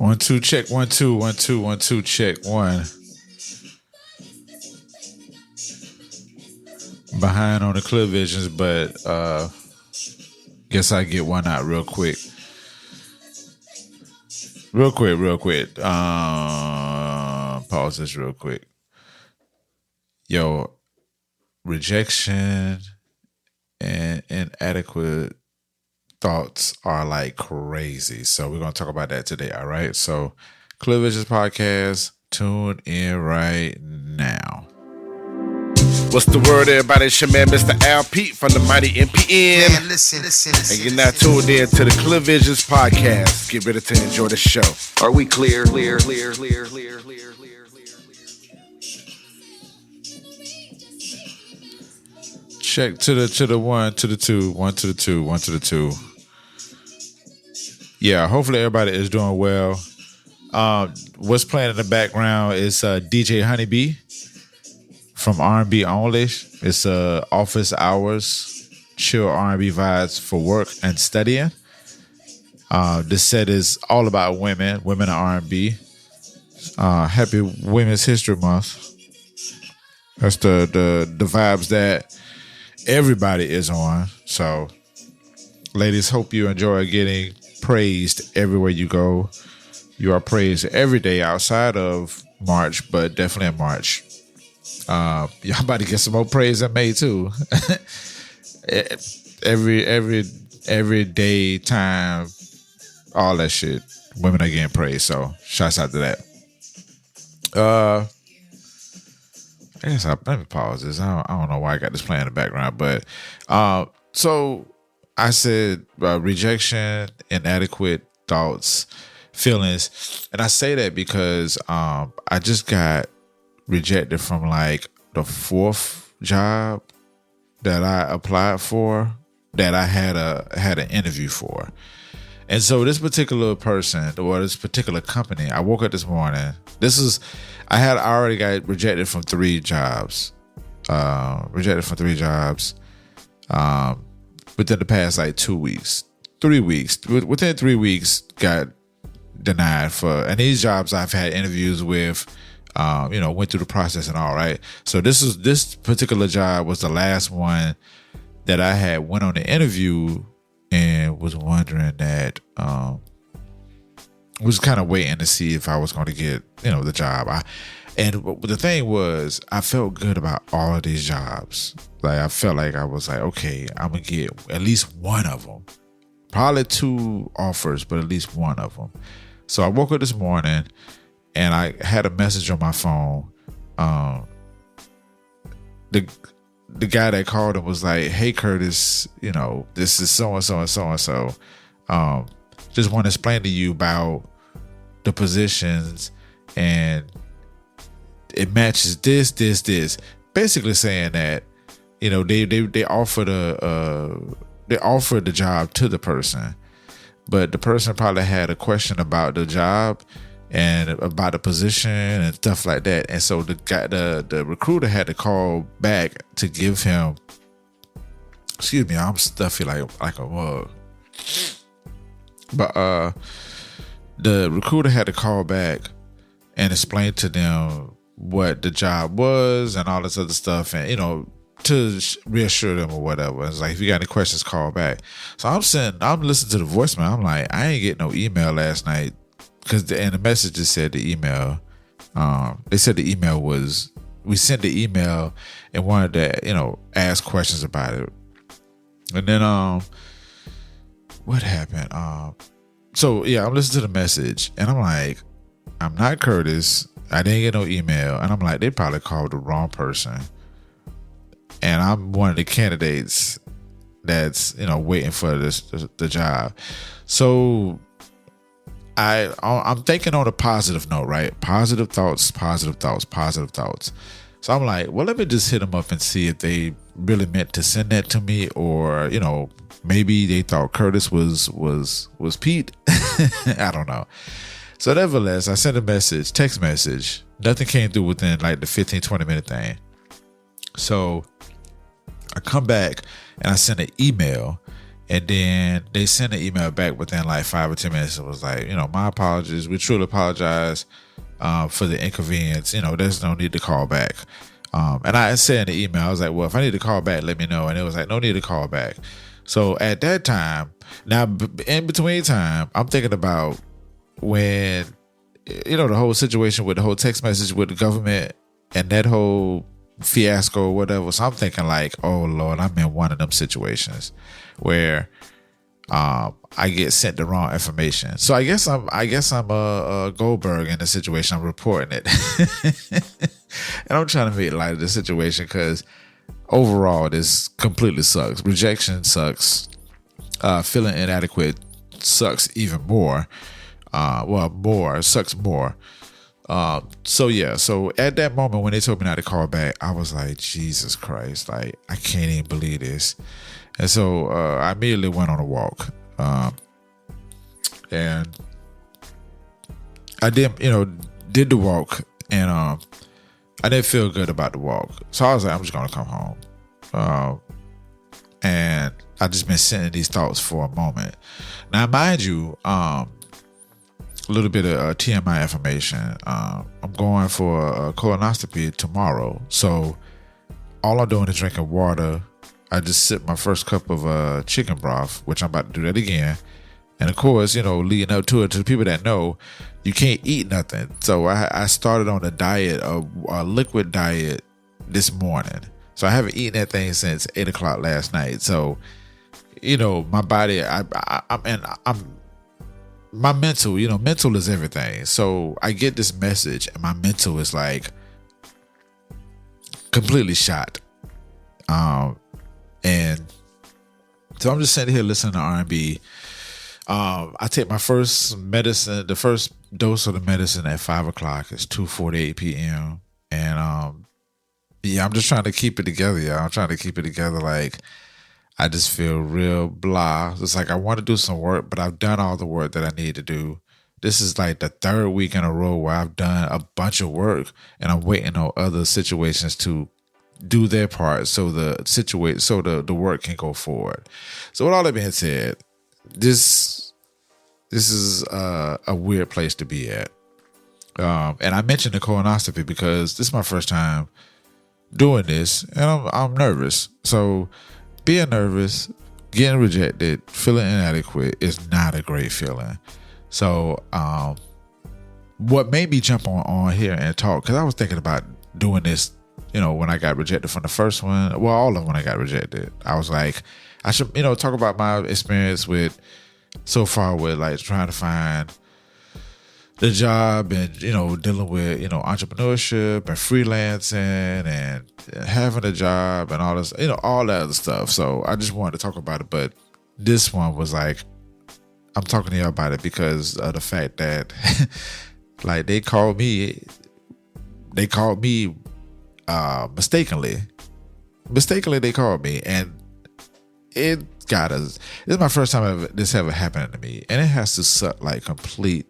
1 2 check 1 2 1 2 1 2 check 1. Behind on the Clear Visions, but guess I get one out real quick. Real quick. Pause this real quick. Yo, rejection and inadequate thoughts are like crazy. So we're going to talk about that today, all right? So Clear Visions Podcast, tune in right now. What's the word, everybody? It's your man, Mr. Al Pete from the Mighty MPN. Man, listen. And you're now tuned in to the Clear Visions Podcast. Get ready to enjoy the show. Are we clear? Check to the 1 to the 2, 1 to the 2, 1 to the 2. Yeah, hopefully everybody is doing well. What's playing in the background is DJ Honeybee from R&B Only. It's office hours, chill R&B vibes for work and studying. This set is all about women and R&B. Happy Women's History Month. That's the vibes that everybody is on. So, ladies, hope you enjoy getting praised everywhere you go. You are praised every day outside of March, but definitely in March. Y'all about to get some more praise in May too. every day, time, all that shit. Women are getting praised. So, shouts out to that. I guess let me pause this. I don't know why I got this playing in the background, but so I said rejection, inadequate thoughts, feelings, and I say that because I just got rejected from like the 4th job that I applied for, that I had an interview for. And so this particular person or this particular company, I woke up this morning. I already got rejected from 3 jobs. Within the past like 2 weeks, 3 weeks. Within 3 weeks, got denied for. And these jobs I've had interviews with. Went through the process and all, right? So this particular job was the last one that I had went on the interview and was wondering that, was kind of waiting to see if I was going to get, the job. And the thing was, I felt good about all of these jobs. Like, I felt like I was like, okay, I'm going to get at least one of them. Probably 2 offers, but at least one of them. So I woke up this morning and I had a message on my phone. The guy that called him was like, "Hey Curtis, this is so and so and so and so. Just want to explain to you about the positions, and it matches this. Basically saying that, they offered the job to the person, but the person probably had a question about the job and about the position and stuff like that. And so the recruiter had to call back to give him, excuse me, I'm stuffy like a mug. But the recruiter had to call back and explain to them what the job was and all this other stuff, and to reassure them or whatever. It's like, if you got any questions, call back. So I'm listening to the voicemail. I'm like, I ain't get no email last night. Because the message just said the email. They said the email was, we sent the email and wanted to, ask questions about it. And then, what happened? So yeah, I'm listening to the message and I'm like, I'm not Curtis. I didn't get no email. And I'm like, they probably called the wrong person. And I'm one of the candidates that's, waiting for the job. So I'm thinking on a positive note, right? Positive thoughts. So I'm like, well, let me just hit them up and see if they really meant to send that to me, or maybe they thought Curtis was Pete. I don't know. So nevertheless, I sent a message, text message. Nothing came through within like the 15-20 minute thing. So I come back and I send an email. And then they sent an email back within like 5 or 10 minutes. It was like, my apologies. We truly apologize for the inconvenience. There's no need to call back. And I said in the email, I was like, well, if I need to call back, let me know. And it was like, no need to call back. So at that time, now in between time, I'm thinking about when, the whole situation with the whole text message with the government and that whole fiasco or whatever. So I'm thinking like, oh Lord, I'm in one of them situations where I get sent the wrong information. So I guess I'm a Goldberg in the situation. I'm reporting it, and I'm trying to make light of the situation because overall this completely sucks. Rejection sucks. Feeling inadequate sucks even more. Sucks more. So at that moment when they told me not to call back, I was like, Jesus Christ, like I can't even believe this. And so I immediately went on a walk. And I did the walk, and I didn't feel good about the walk. So I was like, I'm just gonna come home. And I just been sitting in these thoughts for a moment. Now, mind you, a little bit of TMI information. I'm going for a colonoscopy tomorrow. So all I'm doing is drinking water. I just sipped my first cup of chicken broth, which I'm about to do that again. And of course, leading up to it, to the people that know, you can't eat nothing. So I started on a liquid diet this morning. So I haven't eaten that thing since 8 o'clock last night. So, my body, my mental, mental is everything. So I get this message and my mental is like completely shot. And so I'm just sitting here listening to R&B. I take my first medicine, the first dose of the medicine at 5 o'clock. It's 2:48 p.m. And I'm just trying to keep it together, y'all. I'm trying to keep it together. Like, I just feel real blah. It's like I want to do some work, but I've done all the work that I need to do. This is like the third week in a row where I've done a bunch of work, and I'm waiting on other situations to do their part so the work can go forward. So with all that being said, this is a weird place to be at. And I mentioned the colonoscopy because this is my first time doing this, and I'm nervous. So being nervous, getting rejected, feeling inadequate is not a great feeling. So what made me jump on here and talk, because I was thinking about doing this, when I got rejected from the first one, well, all of them when I got rejected, I was like, I should, talk about my experience with so far with like trying to find the job and, dealing with, entrepreneurship and freelancing and having a job and all this, all that other stuff. So I just wanted to talk about it. But this one was like, I'm talking to you about it because of the fact that like they called me mistakenly they called me, and this is my first time this ever happened to me, and it has to suck like complete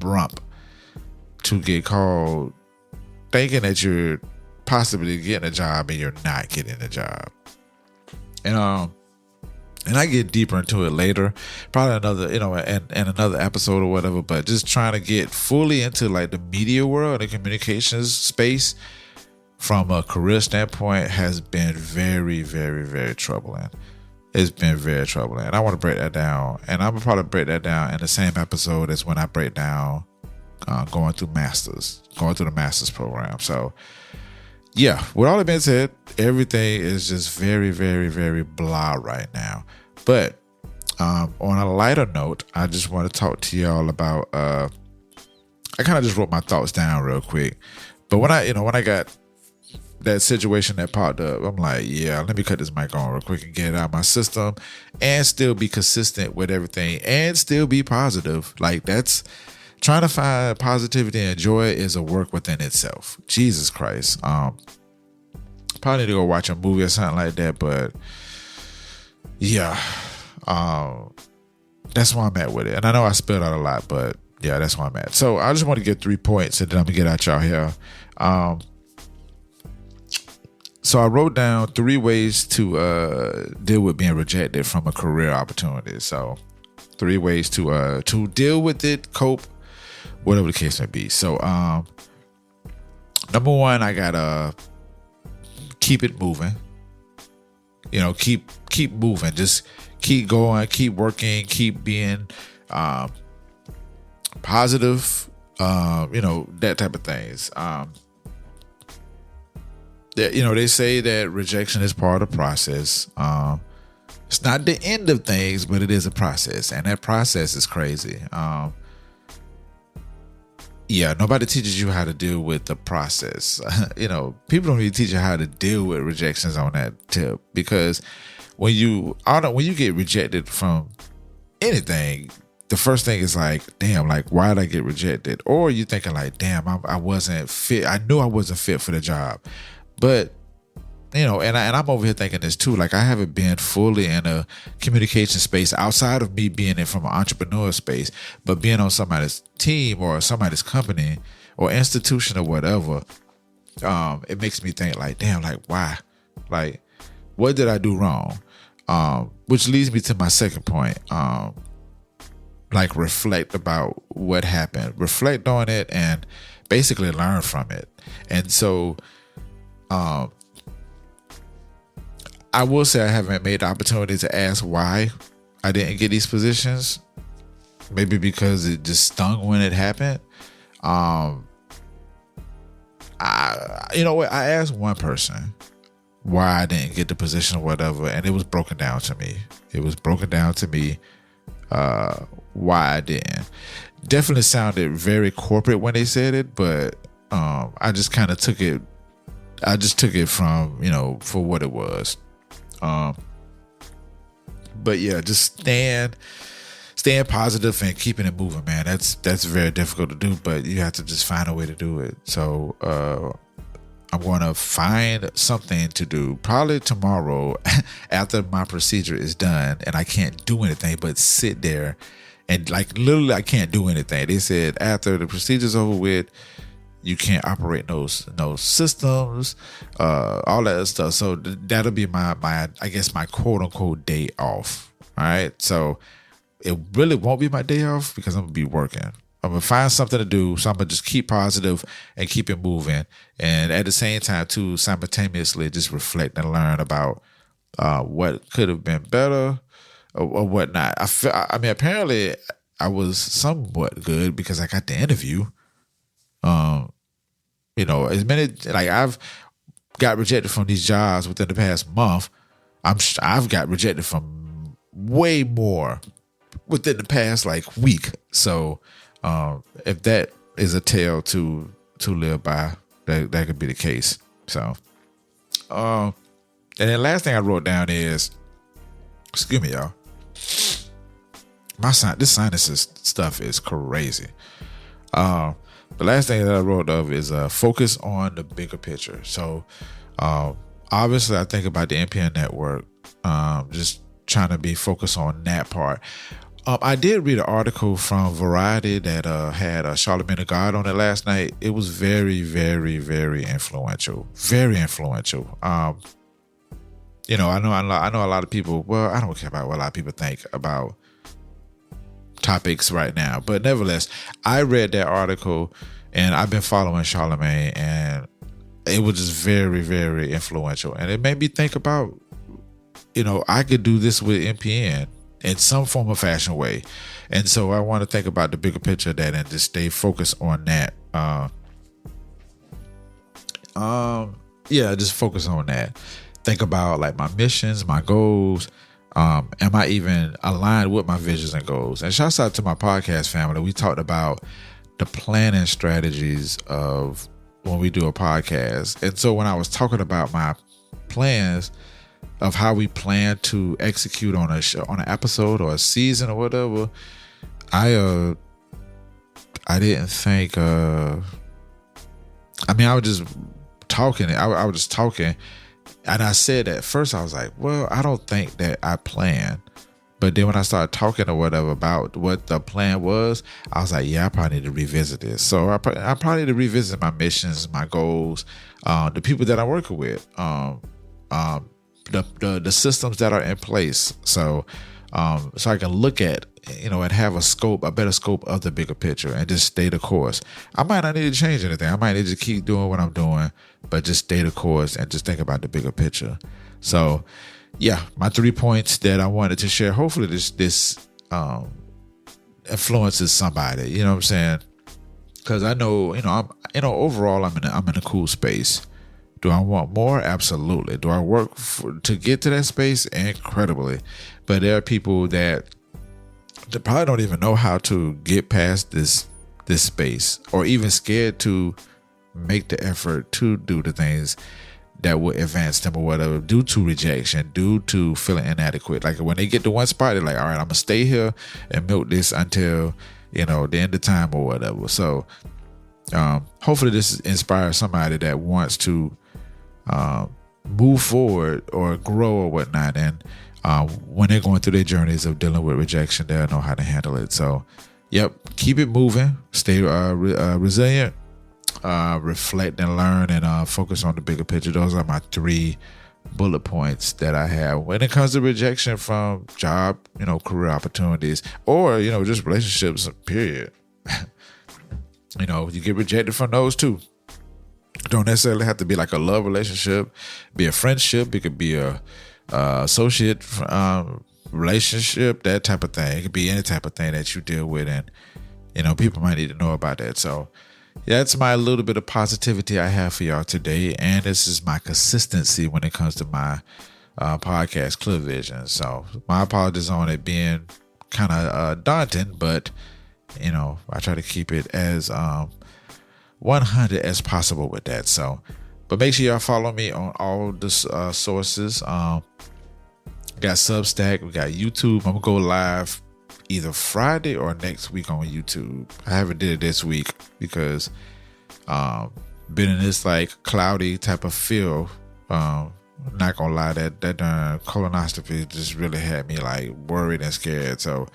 rump to get called thinking that you're possibly getting a job and you're not getting a job. And I get deeper into it later, probably another, and another episode or whatever, but just trying to get fully into like the media world and the communications space from a career standpoint has been very, very, very troubling. It's been very troubling. And I want to break that down. And I'm going to probably break that down in the same episode as when I break down going through the master's program. So, yeah, with all that being said, everything is just very, very, very blah right now. But on a lighter note, I just want to talk to y'all about, I kind of just wrote my thoughts down real quick. But when I got that situation that popped up, I'm like, yeah, let me cut this mic on real quick and get it out of my system and still be consistent with everything and still be positive. Like, that's trying to find positivity and joy is a work within itself. Jesus Christ. Probably need to go watch a movie or something like that, but yeah, that's where I'm at with it. And I know I spilled out a lot, but yeah, that's where I'm at. So I just want to get 3 points and then I'm gonna get out y'all here. So I wrote down 3 ways to deal with being rejected from a career opportunity. So 3 ways to deal with it, cope, whatever the case may be. So number 1, I gotta keep it moving. You know, keep moving. Just keep going, keep working, keep being positive. You know, that type of things. You know, they say that rejection is part of the process. It's not the end of things, but it is a process, and that process is crazy. Yeah, nobody teaches you how to deal with the process. You know, people don't really teach you how to deal with rejections on that tip, because when you get rejected from anything, the first thing is like, damn, like, why did I get rejected? Or you thinking like, damn, I wasn't fit. I knew I wasn't fit for the job. But, you know, and I'm over here thinking this too. Like, I haven't been fully in a communication space outside of me being in from an entrepreneur space, but being on somebody's team or somebody's company or institution or whatever. It makes me think like, damn, like, why? Like, what did I do wrong? Which leads me to my second point. Like, reflect about what happened, reflect on it, and basically learn from it. And so, I will say I haven't made the opportunity to ask why I didn't get these positions. Maybe because it just stung when it happened. You know what? I asked one person why I didn't get the position or whatever, and it was broken down to me. Why I didn't. Definitely sounded very corporate when they said it, but I just kind of took it. I just took it from, you know, for what it was. But yeah, just staying positive and keeping it moving, man. That's very difficult to do, but you have to just find a way to do it. So I'm going to find something to do probably tomorrow after my procedure is done and I can't do anything but sit there and, like, literally I can't do anything. They said after the procedure's over with, you can't operate those systems, all that stuff. So that'll be my I guess my quote unquote day off. All right. So it really won't be my day off because I'm gonna be working. I'm gonna find something to do. So I'm gonna just keep positive and keep it moving. And at the same time too, simultaneously just reflect and learn about what could have been better or whatnot. I mean, apparently I was somewhat good because I got the interview. You know, as many, like, I've got rejected from these jobs within the past month. I've got rejected from way more within the past like week. So if that is a tale to live by, that could be the case. So and then last thing I wrote down is, excuse me, y'all. This sinus stuff is crazy. The last thing that I wrote of is focus on the bigger picture. So obviously I think about the NPN network, just trying to be focused on that part. I did read an article from Variety that had Charlemagne the God on it last night. It was very, very, very influential. Very influential. You know, I know a lot of people, well, I don't care about what a lot of people think about topics right now, but nevertheless, I read that article and I've been following Charlemagne, and it was just very, very influential, and it made me think about, you know, I could do this with NPN in some form or fashion way. And so I want to think about the bigger picture of that and just stay focused on that. Just focus on that. Think about like my missions, my goals. Am I even aligned with my visions and goals? And shouts out to my podcast family. We talked about the planning strategies of when we do a podcast. And so when I was talking about my plans of how we plan to execute on a show, on an episode or a season or whatever, I didn't think, I was just talking. I was just talking. And I said at first, I was like, well, I don't think that I plan But then when I started talking or whatever about what the plan was, I was like, yeah, I probably need to revisit this. So I probably need to revisit my missions, my goals, the people that I'm working with, the systems that are in place. So I can look at, and have a better scope of the bigger picture and just stay the course. I might not need to change anything. I might need to keep doing what I'm doing, but just stay the course and just think about the bigger picture. So yeah, my 3 points that I wanted to share. Hopefully this influences somebody, you know what I'm saying? Cause I know, overall I'm in a cool space. Do I want more? Absolutely. Do I work to get to that space? Incredibly. But there are people that probably don't even know how to get past this space, or even scared to make the effort to do the things that would advance them or whatever, due to rejection, due to feeling inadequate. Like when they get to one spot, they're like, all right, I'm gonna stay here and milk this until, the end of time or whatever. So hopefully this inspires somebody that wants to move forward or grow or whatnot. And when they're going through their journeys of dealing with rejection, they'll know how to handle it. So, yep, keep it moving, stay resilient, reflect and learn, and focus on the bigger picture. Those are my 3 bullet points that I have when it comes to rejection from job, career opportunities, or, just relationships, period. You get rejected from those too. Don't necessarily have to be like a love relationship, be a friendship. It could be a associate relationship, that type of thing. It could be any type of thing that you deal with, and people might need to know about that. So that's my little bit of positivity I have for y'all today, and this is my consistency when it comes to my podcast, Clear Vision. So my apologies on it being kind of daunting, but I try to keep it as 100 as possible with that. So, but make sure y'all follow me on all the sources. We got Substack, we got YouTube. I'm gonna go live either Friday or next week on YouTube. I haven't did it this week because been in this like cloudy type of feel. Not gonna lie, that darn colonoscopy just really had me like worried and scared. So,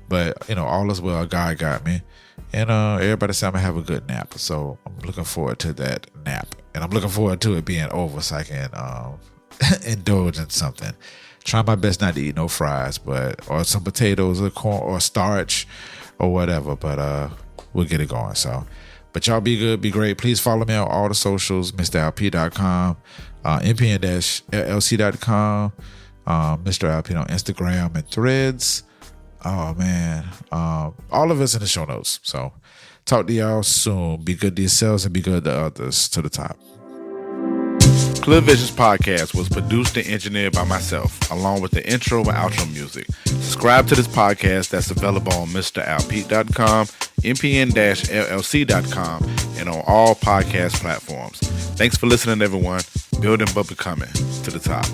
but all is well. God got me, and everybody said I'm gonna have a good nap. So I'm looking forward to that nap, and I'm looking forward to it being over so I can indulge in something. Try my best not to eat no fries, or some potatoes or corn or starch or whatever. But we'll get it going. So, but y'all be good, be great. Please follow me on all the socials, MrLP.com, mpn-llc.com, Mr. Alpine on Instagram and Threads. Oh man, all of us in the show notes. So talk to y'all soon. Be good to yourselves and be good to others. To the top. Clear Visions Podcast was produced and engineered by myself, along with the intro and outro music. Subscribe to this podcast that's available on MrAlpete.com, mpn-llc.com, and on all podcast platforms. Thanks for listening, everyone. Building but becoming. To the top.